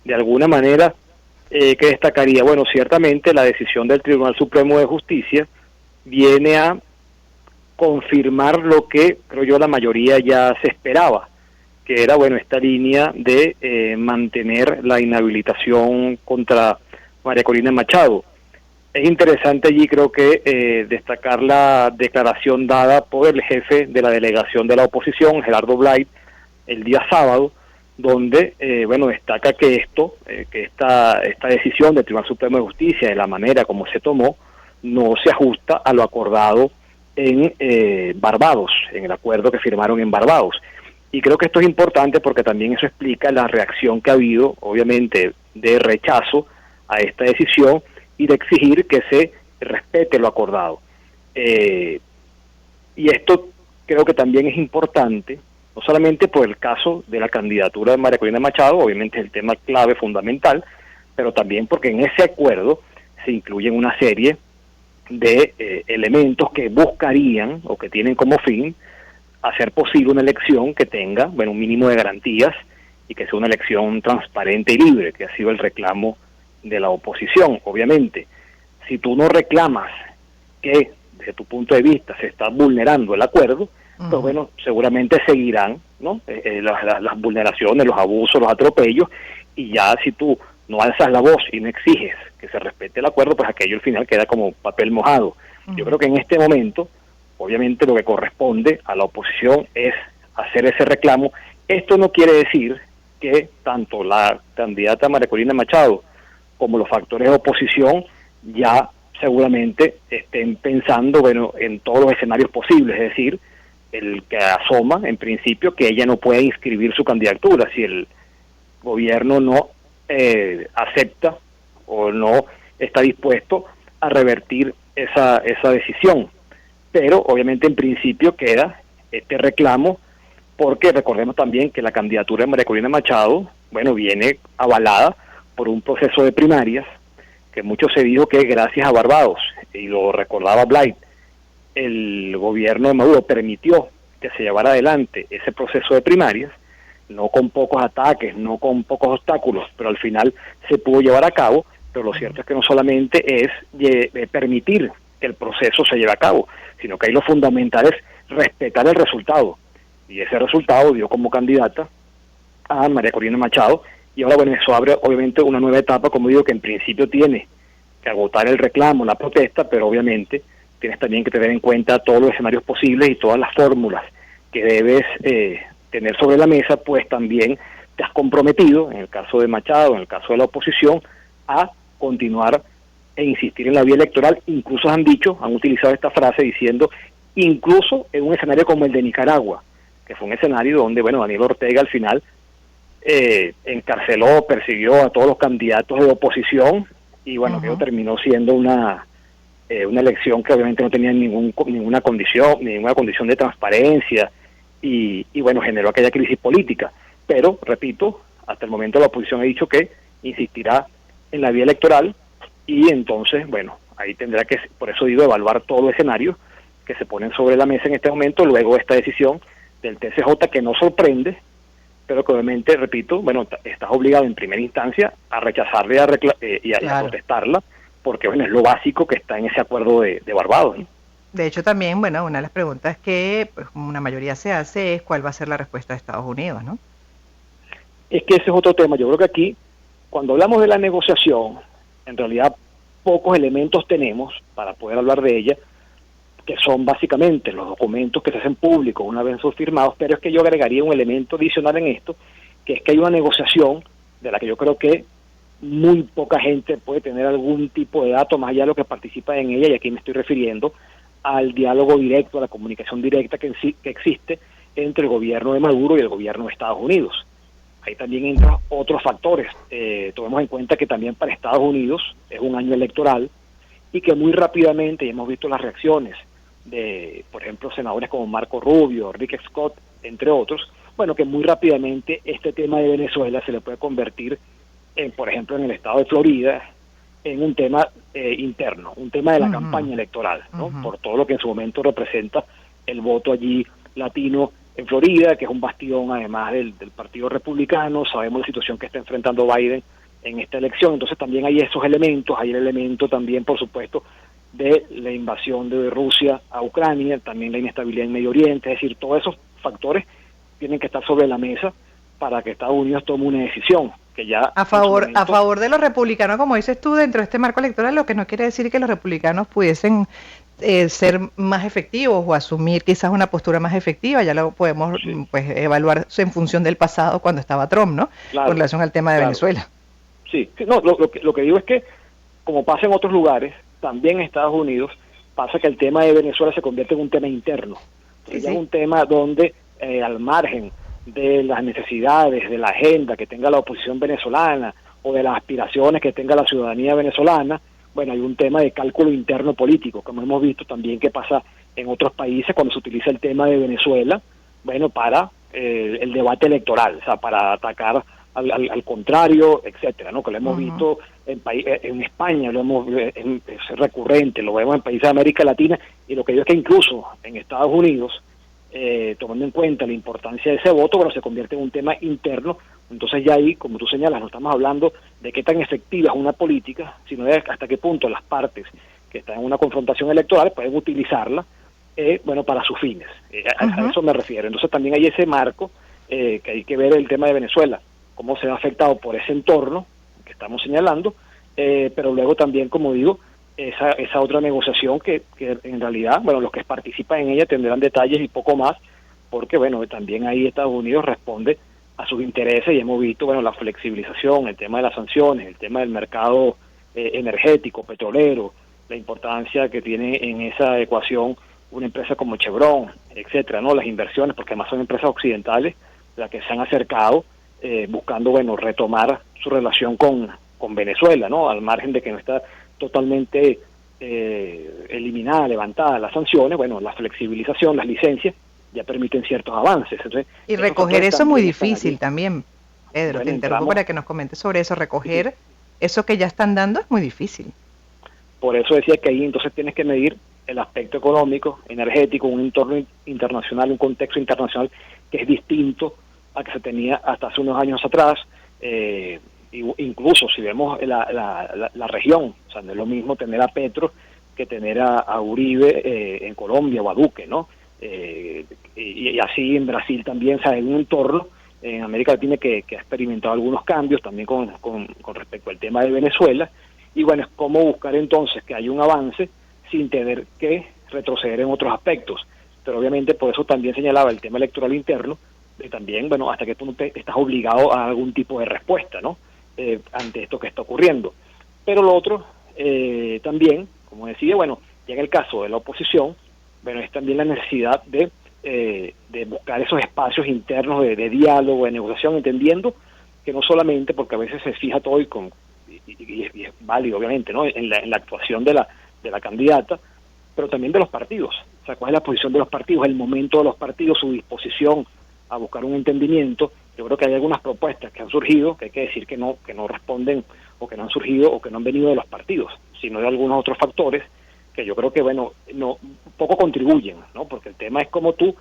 de alguna manera, ¿qué destacaría? Bueno, ciertamente la decisión del Tribunal Supremo de Justicia viene a confirmar lo que creo yo la mayoría ya se esperaba, que era bueno esta línea de mantener la inhabilitación contra María Corina Machado. Es interesante allí creo que destacar la declaración dada por el jefe de la delegación de la oposición, Gerardo Blay, el día sábado, donde bueno destaca que esta decisión del Tribunal Supremo de Justicia, de la manera como se tomó, no se ajusta a lo acordado en Barbados, en el acuerdo que firmaron en Barbados. Y creo que esto es importante porque también eso explica la reacción que ha habido, obviamente, de rechazo a esta decisión y de exigir que se respete lo acordado. Y esto creo que también es importante, no solamente por el caso de la candidatura de María Corina Machado, obviamente es el tema clave, fundamental, pero también porque en ese acuerdo se incluyen una serie de elementos que buscarían o que tienen como fin hacer posible una elección que tenga, bueno, un mínimo de garantías y que sea una elección transparente y libre, que ha sido el reclamo de la oposición. Obviamente, si tú no reclamas que desde tu punto de vista se está vulnerando el acuerdo, pues bueno, seguramente seguirán, ¿no? Las vulneraciones, los abusos, los atropellos, y ya si tú no alzas la voz y no exiges que se respete el acuerdo, pues aquello al final queda como papel mojado. Yo creo que en este momento, obviamente lo que corresponde a la oposición es hacer ese reclamo. Esto no quiere decir que tanto la candidata María Corina Machado como los factores de oposición ya seguramente estén pensando, bueno, en todos los escenarios posibles, es decir, el que asoma en principio que ella no puede inscribir su candidatura si el gobierno no acepta o no está dispuesto a revertir esa decisión. Pero obviamente en principio queda este reclamo, porque recordemos también que la candidatura de María Corina Machado, bueno, viene avalada por un proceso de primarias, que mucho se dijo que gracias a Barbados, y lo recordaba Blight, el gobierno de Maduro permitió que se llevara adelante ese proceso de primarias, no con pocos ataques, no con pocos obstáculos, pero al final se pudo llevar a cabo. Pero lo cierto es que no solamente es permitir que el proceso se lleve a cabo, sino que ahí lo fundamental es respetar el resultado. Y ese resultado dio como candidata a María Corina Machado, y ahora bueno, eso abre obviamente una nueva etapa, como digo, que en principio tiene que agotar el reclamo, la protesta, pero obviamente tienes también que tener en cuenta todos los escenarios posibles y todas las fórmulas que debes tener sobre la mesa, pues también te has comprometido, en el caso de Machado, en el caso de la oposición, a continuar e insistir en la vía electoral. Incluso han utilizado esta frase diciendo, incluso en un escenario como el de Nicaragua, que fue un escenario donde, bueno, Daniel Ortega al final encarceló, persiguió a todos los candidatos de oposición, y bueno, que terminó siendo una elección que obviamente no tenía ninguna condición de transparencia, y bueno, generó aquella crisis política. Pero, repito, hasta el momento la oposición ha dicho que insistirá en la vía electoral, y entonces, bueno, ahí tendrá que, por eso digo, evaluar todos los escenarios que se ponen sobre la mesa en este momento, luego de esta decisión del TCJ, que no sorprende, pero que obviamente, repito, bueno, estás obligado en primera instancia a rechazarla y a protestarla, porque bueno, es lo básico que está en ese acuerdo de Barbados, ¿no? De hecho, también, bueno, una de las preguntas que pues, una mayoría se hace es cuál va a ser la respuesta de Estados Unidos, ¿no? Es que ese es otro tema. Yo creo que aquí, cuando hablamos de la negociación, en realidad pocos elementos tenemos para poder hablar de ella, que son básicamente los documentos que se hacen públicos una vez son firmados, pero es que yo agregaría un elemento adicional en esto, que es que hay una negociación de la que yo creo que muy poca gente puede tener algún tipo de dato más allá de lo que participa en ella, y aquí me estoy refiriendo al diálogo directo, a la comunicación directa que existe entre el gobierno de Maduro y el gobierno de Estados Unidos. Ahí también entran otros factores. Tomemos en cuenta que también para Estados Unidos es un año electoral, y que muy rápidamente, y hemos visto las reacciones de, por ejemplo, senadores como Marco Rubio, Rick Scott, entre otros, bueno, que muy rápidamente este tema de Venezuela se le puede convertir, por ejemplo, en el estado de Florida, en un tema interno, un tema de la campaña electoral, ¿no? Por todo lo que en su momento representa el voto allí latino en Florida, que es un bastión además del Partido Republicano. Sabemos la situación que está enfrentando Biden en esta elección. Entonces también hay esos elementos, hay el elemento también, por supuesto, de la invasión de Rusia a Ucrania, también la inestabilidad en Medio Oriente, es decir, todos esos factores tienen que estar sobre la mesa para que Estados Unidos tome una decisión, que ya A en su favor, a momento... favor de los republicanos, como dices tú, dentro de este marco electoral, lo que no quiere decir que los republicanos pudiesen ser más efectivos o asumir quizás una postura más efectiva. Ya lo podemos Sí, pues evaluar en función del pasado cuando estaba Trump, ¿no? Con claro, relación al tema de claro. Venezuela. Sí, sí, no, lo que digo es que, como pasa en otros lugares, también en Estados Unidos, pasa que el tema de Venezuela se convierte en un tema interno. Sí, Entonces ya es sí. un tema donde, al margen de las necesidades, de la agenda que tenga la oposición venezolana o de las aspiraciones que tenga la ciudadanía venezolana, bueno, hay un tema de cálculo interno político, como hemos visto también que pasa en otros países cuando se utiliza el tema de Venezuela, bueno, para el debate electoral, o sea, para atacar al contrario, etcétera, ¿no? Que lo hemos Ujú. visto en España, es recurrente, lo vemos en países de América Latina, y lo que digo es que incluso en Estados Unidos, tomando en cuenta la importancia de ese voto, bueno, se convierte en un tema interno. Entonces ya ahí, como tú señalas, no estamos hablando de qué tan efectiva es una política, sino de hasta qué punto las partes que están en una confrontación electoral pueden utilizarla, bueno, para sus fines. A Ujú. eso me refiero. Entonces también hay ese marco, que hay que ver el tema de Venezuela, cómo se ve afectado por ese entorno que estamos señalando, pero luego también, como digo, esa otra negociación que en realidad, bueno, los que participan en ella tendrán detalles y poco más, porque, bueno, también ahí Estados Unidos responde a sus intereses y hemos visto, bueno, la flexibilización, el tema de las sanciones, el tema del mercado energético, petrolero, la importancia que tiene en esa ecuación una empresa como Chevron, etcétera, ¿no? Las inversiones, porque además son empresas occidentales las que se han acercado buscando, bueno, retomar su relación con Venezuela, ¿no? Al margen de que no está totalmente eliminada, levantada las sanciones, bueno, la flexibilización, las licencias ya permiten ciertos avances. Entonces, Y esos recoger factores eso es muy también están allí. difícil también. Pedro, te Bueno, interrumpo entramos, para que nos comentes sobre eso. sí, Recoger eso que ya están dando es muy difícil. por eso decía que ahí entonces tienes que medir el aspecto económico, energético, un entorno internacional, un contexto internacional que es distinto a que se tenía hasta hace unos años atrás. Incluso si vemos la región, o sea, no es lo mismo tener a Petro que tener a Uribe en Colombia o a Duque, ¿no? Y así en Brasil también, o sea, en un entorno en América Latina que ha experimentado algunos cambios también con respecto al tema de Venezuela. Y bueno, es cómo buscar entonces que haya un avance sin tener que retroceder en otros aspectos. Pero obviamente por eso también señalaba el tema electoral interno, de también, bueno, hasta que tú estás obligado a algún tipo de respuesta, ¿no? Ante esto que está ocurriendo. Pero lo otro, también, como decía, bueno, ya en el caso de la oposición, bueno, es también la necesidad de buscar esos espacios internos de diálogo, de negociación, entendiendo que no solamente, porque a veces se fija todo y es válido, obviamente, ¿no? En la actuación de la candidata, pero también de los partidos. O sea, cuál es la posición de los partidos, el momento de los partidos, su disposición a buscar un entendimiento. Yo creo que hay algunas propuestas que han surgido, que hay que decir que no responden, o que no han surgido, o que no han venido de los partidos, sino de algunos otros factores que yo creo que, bueno, no poco contribuyen, ¿no? Porque el tema es cómo tú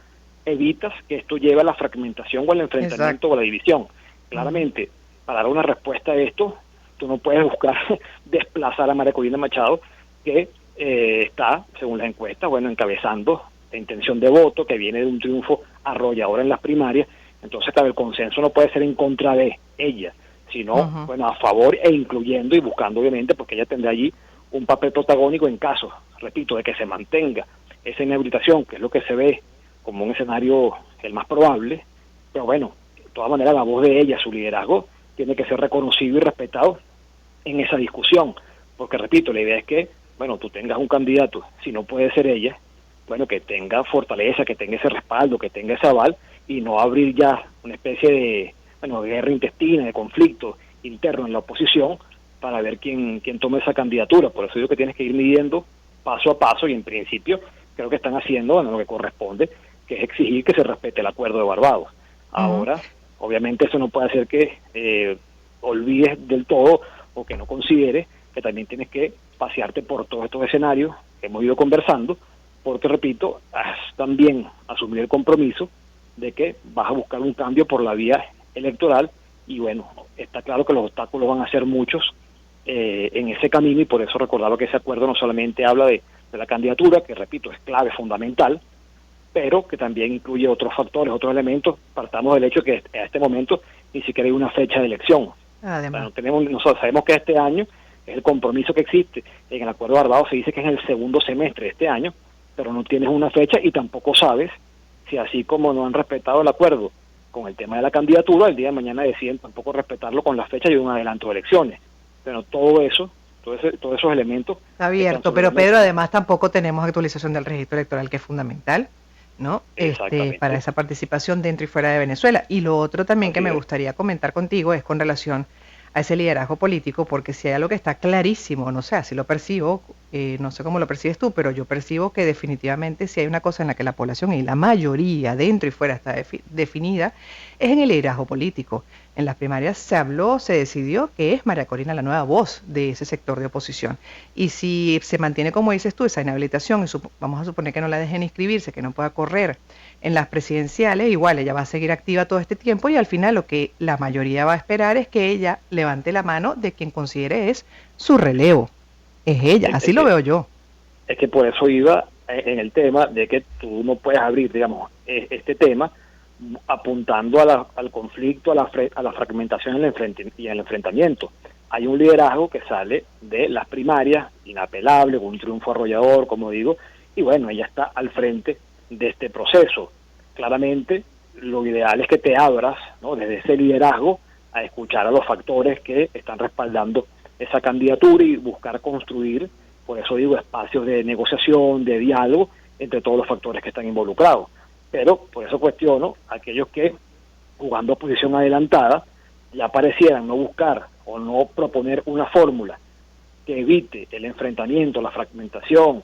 evitas que esto lleve a la fragmentación o al enfrentamiento Exacto. o a la división. Ujú. Claramente, para dar una respuesta a esto, tú no puedes buscar desplazar a María Corina Machado, que está, según las encuestas, bueno, encabezando la intención de voto, que viene de un triunfo arrollador en las primarias. Entonces, claro, el consenso no puede ser en contra de ella, sino, Ujú. bueno, a favor e incluyendo y buscando, obviamente, porque ella tendrá allí un papel protagónico en caso, repito, de que se mantenga esa inhabilitación, que es lo que se ve como un escenario el más probable. Pero bueno, de todas maneras, la voz de ella, su liderazgo, tiene que ser reconocido y respetado en esa discusión, porque repito, la idea es que, bueno, tú tengas un candidato, si no puede ser ella, bueno, que tenga fortaleza, que tenga ese respaldo, que tenga ese aval, y no abrir ya una especie de, bueno, de guerra intestina, de conflicto interno en la oposición, para ver quién toma esa candidatura. Por eso digo que tienes que ir midiendo paso a paso, y en principio creo que están haciendo, bueno, lo que corresponde, que es exigir que se respete el acuerdo de Barbados. Ujú. Ahora, obviamente eso no puede hacer que olvides del todo, o que no considere que también tienes que pasearte por todos estos escenarios que hemos ido conversando, porque, repito, has también asumir el compromiso de que vas a buscar un cambio por la vía electoral, y bueno, está claro que los obstáculos van a ser muchos en ese camino, y por eso recordaba que ese acuerdo no solamente habla de la candidatura, que repito, es clave, fundamental, pero que también incluye otros factores, otros elementos. Partamos del hecho que a este momento ni siquiera hay una fecha de elección. Además. Nosotros sabemos que este año es el compromiso que existe. En el acuerdo de Barbados se dice que es en el segundo semestre de este año, pero no tienes una fecha y tampoco sabes si, así como no han respetado el acuerdo con el tema de la candidatura, el día de mañana deciden tampoco respetarlo con la fecha y un adelanto de elecciones. Pero todo eso, todos esos elementos... Está abierto, pero Pedro, además tampoco tenemos actualización del registro electoral, que es fundamental, ¿no? Para esa participación dentro y fuera de Venezuela. Y lo otro también que me gustaría comentar contigo es con relación a ese liderazgo político, porque si hay algo que está clarísimo, no sé, así lo percibo, no sé cómo lo percibes tú, pero yo percibo que definitivamente si hay una cosa en la que la población y la mayoría dentro y fuera está definida, es en el liderazgo político. En las primarias se habló, se decidió que es María Corina la nueva voz de ese sector de oposición. Y si se mantiene, como dices tú, esa inhabilitación, y vamos a suponer que no la dejen inscribirse, que no pueda correr en las presidenciales, igual ella va a seguir activa todo este tiempo, y al final lo que la mayoría va a esperar es que ella levante la mano de quien considere es su relevo. Es ella, así lo veo yo. Es que por eso iba en el tema de que tú no puedes abrir, digamos, este tema apuntando al conflicto, a la fragmentación y el enfrentamiento. Hay un liderazgo que sale de las primarias, inapelable, con un triunfo arrollador, como digo, y bueno, ella está al frente de este proceso. Claramente, lo ideal es que te abras, ¿no?, desde ese liderazgo a escuchar a los factores que están respaldando esa candidatura y buscar construir, por eso digo, espacios de negociación, de diálogo entre todos los factores que están involucrados. Pero por eso cuestiono a aquellos que, jugando a posición adelantada, ya parecieran no buscar o no proponer una fórmula que evite el enfrentamiento, la fragmentación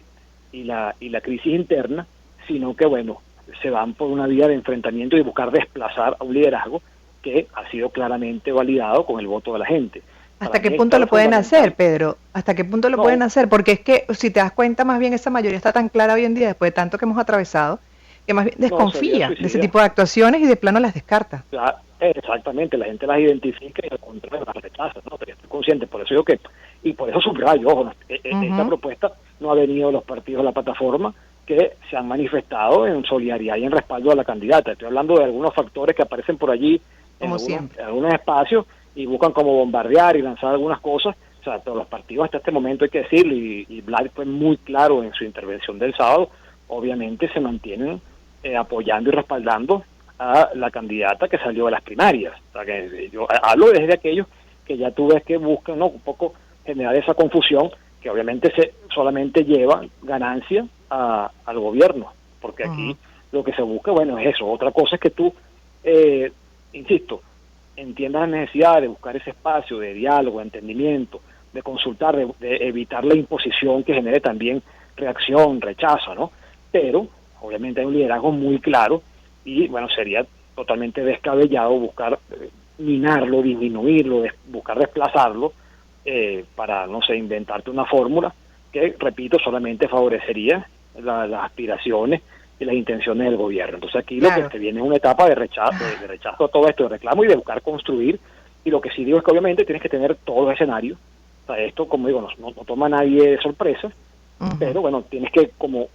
y la crisis interna, sino que, bueno, se van por una vía de enfrentamiento y buscar desplazar a un liderazgo que ha sido claramente validado con el voto de la gente. ¿Hasta qué punto lo pueden hacer, Pedro? ¿Hasta qué punto lo pueden hacer? Porque es que, si te das cuenta, más bien esa mayoría está tan clara hoy en día, después de tanto que hemos atravesado, que más bien desconfía de ese tipo de actuaciones y de plano las descarta. Exactamente, la gente las identifica y al contrario las rechaza, ¿no? Pero estoy consciente, por eso digo que, y por eso subrayo, ojo, esta propuesta no ha venido de los partidos de la plataforma que se han manifestado en solidaridad y en respaldo a la candidata. Estoy hablando de algunos factores que aparecen por allí en algunos espacios y buscan como bombardear y lanzar algunas cosas. O sea, todos los partidos hasta este momento, hay que decirlo, y Vlad fue muy claro en su intervención del sábado, obviamente se mantienen apoyando y respaldando a la candidata que salió de las primarias. O sea, que yo hablo desde aquellos que ya tú ves que buscan, ¿no?, un poco generar esa confusión que obviamente solamente lleva ganancia al gobierno, porque aquí lo que se busca, bueno, es eso. Otra cosa es que tú, insisto, entiendas la necesidad de buscar ese espacio de diálogo, de entendimiento, de consultar, de evitar la imposición que genere también reacción, rechazo, ¿no? Pero obviamente hay un liderazgo muy claro y, bueno, sería totalmente descabellado buscar minarlo, disminuirlo, buscar desplazarlo para, no sé, inventarte una fórmula que, repito, solamente favorecería las aspiraciones y las intenciones del gobierno. Entonces aquí lo que viene es una etapa de rechazo a todo esto, de reclamo y de buscar construir, y lo que sí digo es que obviamente tienes que tener todos los escenarios. O sea, esto, como digo, no toma a nadie de sorpresa, pero bueno, tienes que como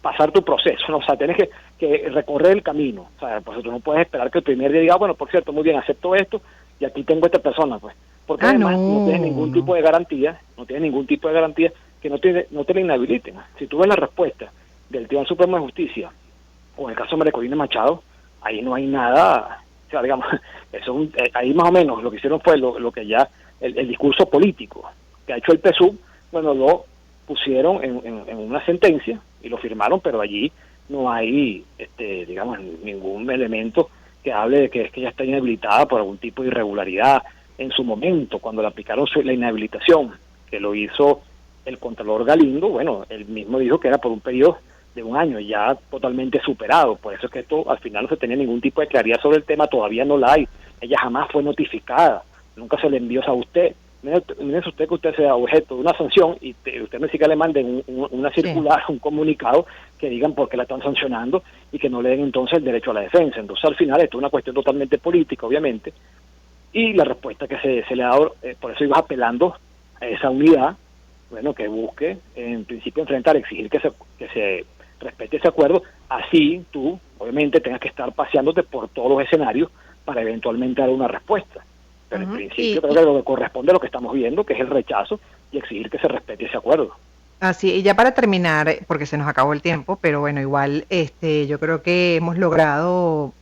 pasar tu proceso, ¿no? O sea, tienes que recorrer el camino. O sea, pues tú no puedes esperar que el primer día diga, bueno, por cierto, muy bien, acepto esto y aquí tengo esta persona, pues. Porque además no tienes ningún tipo de garantía, que no te la inhabiliten. Si tú ves la respuesta del Tribunal Supremo de Justicia o en el caso de María Corina Machado, ahí no hay nada, o sea, digamos, eso ahí más o menos lo que hicieron fue lo que ya el discurso político que ha hecho el PSUV, bueno, lo pusieron en una sentencia y lo firmaron, pero allí no hay, digamos, ningún elemento que hable de que es que ella está inhabilitada por algún tipo de irregularidad. En su momento, cuando le aplicaron la inhabilitación, que lo hizo el Contralor Galindo, bueno, él mismo dijo que era por un periodo de un año, ya totalmente superado. Por eso es que esto al final no se tenía ningún tipo de claridad sobre el tema, todavía no la hay. Ella jamás fue notificada, nunca se le envió a usted. Mire usted que usted sea objeto de una sanción y usted ni siquiera le mande una circular, un comunicado que digan por qué la están sancionando y que no le den entonces el derecho a la defensa. Entonces al final esto es una cuestión totalmente política, obviamente, Y la respuesta que se le ha dado, por eso ibas apelando a esa unidad, bueno, que busque en principio enfrentar, exigir que se respete ese acuerdo, así tú obviamente tengas que estar paseándote por todos los escenarios para eventualmente dar una respuesta. Pero en principio creo que lo que corresponde a lo que estamos viendo, que es el rechazo y exigir que se respete ese acuerdo. Así, y ya para terminar, porque se nos acabó el tiempo, pero bueno, igual yo creo que hemos logrado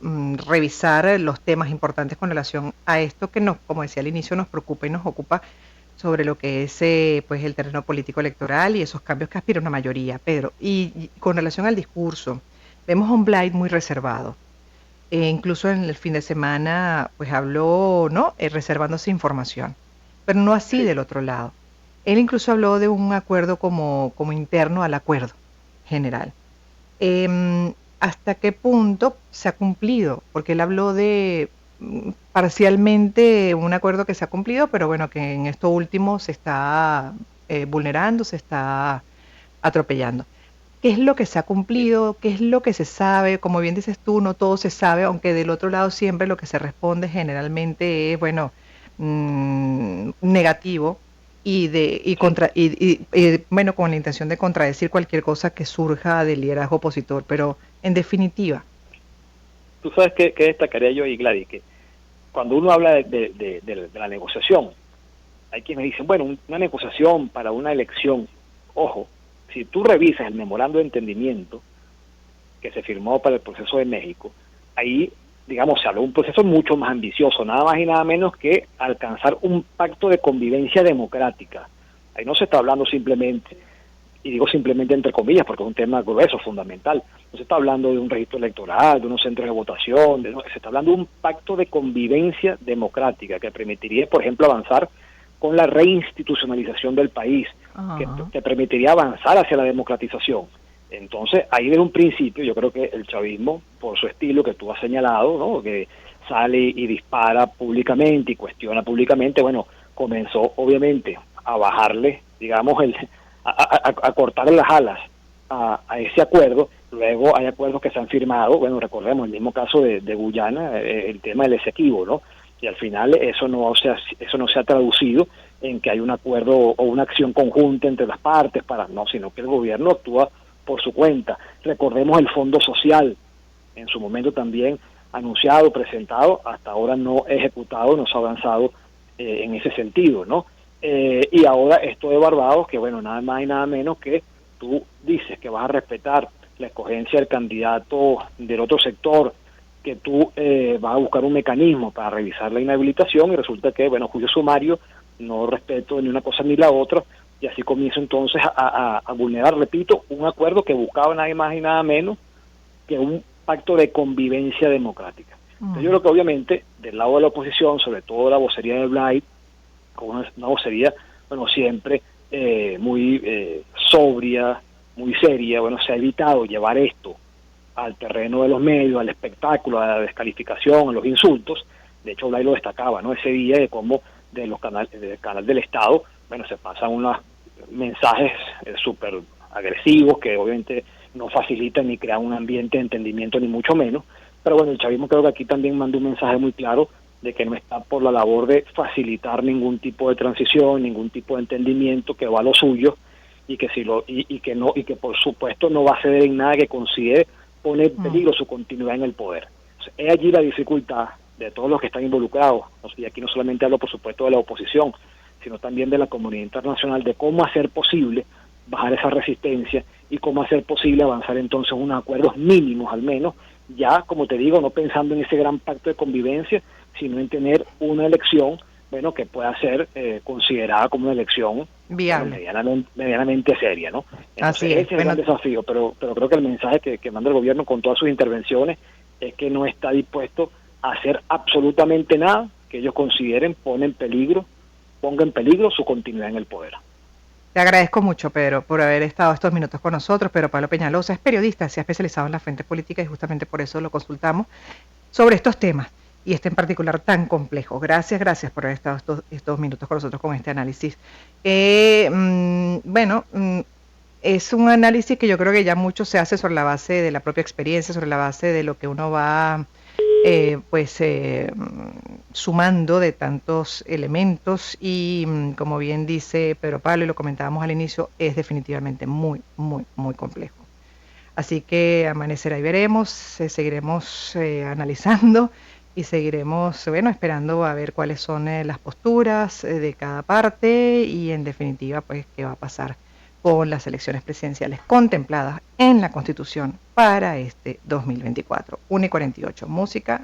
revisar los temas importantes con relación a esto que nos, como decía al inicio, nos preocupa y nos ocupa sobre lo que es pues el terreno político electoral y esos cambios que aspira una mayoría. Pedro, y con relación al discurso, vemos a un Blyde muy reservado. Incluso en el fin de semana, pues habló, ¿no? Reservándose información, pero no así del otro lado. Él incluso habló de un acuerdo como interno al acuerdo general. ¿Hasta qué punto se ha cumplido? Porque él habló de parcialmente un acuerdo que se ha cumplido, pero bueno, que en esto último se está vulnerando, se está atropellando. ¿Qué es lo que se ha cumplido? ¿Qué es lo que se sabe? Como bien dices tú, no todo se sabe, aunque del otro lado siempre lo que se responde generalmente es, bueno, negativo bueno, con la intención de contradecir cualquier cosa que surja del liderazgo opositor, pero en definitiva. Tú sabes que destacaría yo ahí, Gladys, que cuando uno habla de la negociación, hay quienes dicen, bueno, una negociación para una elección, ojo, si tú revisas el memorando de entendimiento que se firmó para el proceso de México, ahí, digamos, se habló de un proceso mucho más ambicioso, nada más y nada menos que alcanzar un pacto de convivencia democrática. Ahí no se está hablando simplemente, y digo simplemente entre comillas porque es un tema grueso, fundamental, no se está hablando de un registro electoral, de unos centros de votación, se está hablando de un pacto de convivencia democrática que permitiría, por ejemplo, avanzar con la reinstitucionalización del país, que te permitiría avanzar hacia la democratización. Entonces, ahí desde un principio, yo creo que el chavismo, por su estilo que tú has señalado, ¿no?, que sale y dispara públicamente y cuestiona públicamente, bueno, comenzó obviamente a bajarle, digamos, a cortarle las alas a ese acuerdo. Luego hay acuerdos que se han firmado, bueno, recordemos el mismo caso de Guyana, el tema del Esequibo, ¿no? Y al final eso no se ha traducido en que hay un acuerdo o una acción conjunta entre las partes sino que el gobierno actúa por su cuenta. Recordemos el Fondo Social, en su momento también anunciado, presentado, hasta ahora no ejecutado, no se ha avanzado en ese sentido, ¿no? Y ahora esto de Barbados, que bueno, nada más y nada menos que tú dices que vas a respetar la escogencia del candidato del otro sector, que tú vas a buscar un mecanismo para revisar la inhabilitación y resulta que, bueno, juicio sumario, no respeto ni una cosa ni la otra, y así comienzo entonces a vulnerar, repito, un acuerdo que buscaba nada más y nada menos que un pacto de convivencia democrática. Entonces yo creo que obviamente del lado de la oposición, sobre todo la vocería de Blyde, con una vocería, bueno, siempre muy sobria, muy seria, bueno, se ha evitado llevar esto al terreno de los medios, al espectáculo, a la descalificación, a los insultos. De hecho, Blay lo destacaba, ¿no?, ese día, de cómo de los del canal del Estado, bueno, se pasan unos mensajes súper agresivos que obviamente no facilitan ni crean un ambiente de entendimiento, ni mucho menos. Pero bueno, el chavismo creo que aquí también manda un mensaje muy claro de que no está por la labor de facilitar ningún tipo de transición, ningún tipo de entendimiento, que va a lo suyo, y que que por supuesto no va a ceder en nada que considere pone en peligro su continuidad en el poder. Entonces, es allí la dificultad de todos los que están involucrados, y aquí no solamente hablo por supuesto de la oposición, sino también de la comunidad internacional, de cómo hacer posible bajar esa resistencia y cómo hacer posible avanzar entonces unos acuerdos mínimos al menos, ya como te digo, no pensando en ese gran pacto de convivencia, sino en tener una elección, bueno, que pueda ser considerada como una elección viable, bueno, medianamente seria, ¿no? Entonces, ese es el gran desafío, pero creo que el mensaje que manda el gobierno con todas sus intervenciones es que no está dispuesto a hacer absolutamente nada que ellos consideren ponga en peligro su continuidad en el poder. Te agradezco mucho, Pedro, por haber estado estos minutos con nosotros. Pedro Pablo Peñalosa es periodista, se ha especializado en la frente política y justamente por eso lo consultamos sobre estos temas y este en particular tan complejo. Gracias por haber estado estos minutos con nosotros con este análisis. Es un análisis que yo creo que ya mucho se hace sobre la base de la propia experiencia, sobre la base de lo que uno va sumando de tantos elementos y como bien dice Pedro Pablo y lo comentábamos al inicio, es definitivamente muy, muy, muy complejo. Así que amanecerá y veremos, seguiremos analizando y seguiremos, esperando a ver cuáles son las posturas de cada parte y en definitiva, pues, qué va a pasar con las elecciones presidenciales contempladas en la Constitución para este 2024. 1:48, música.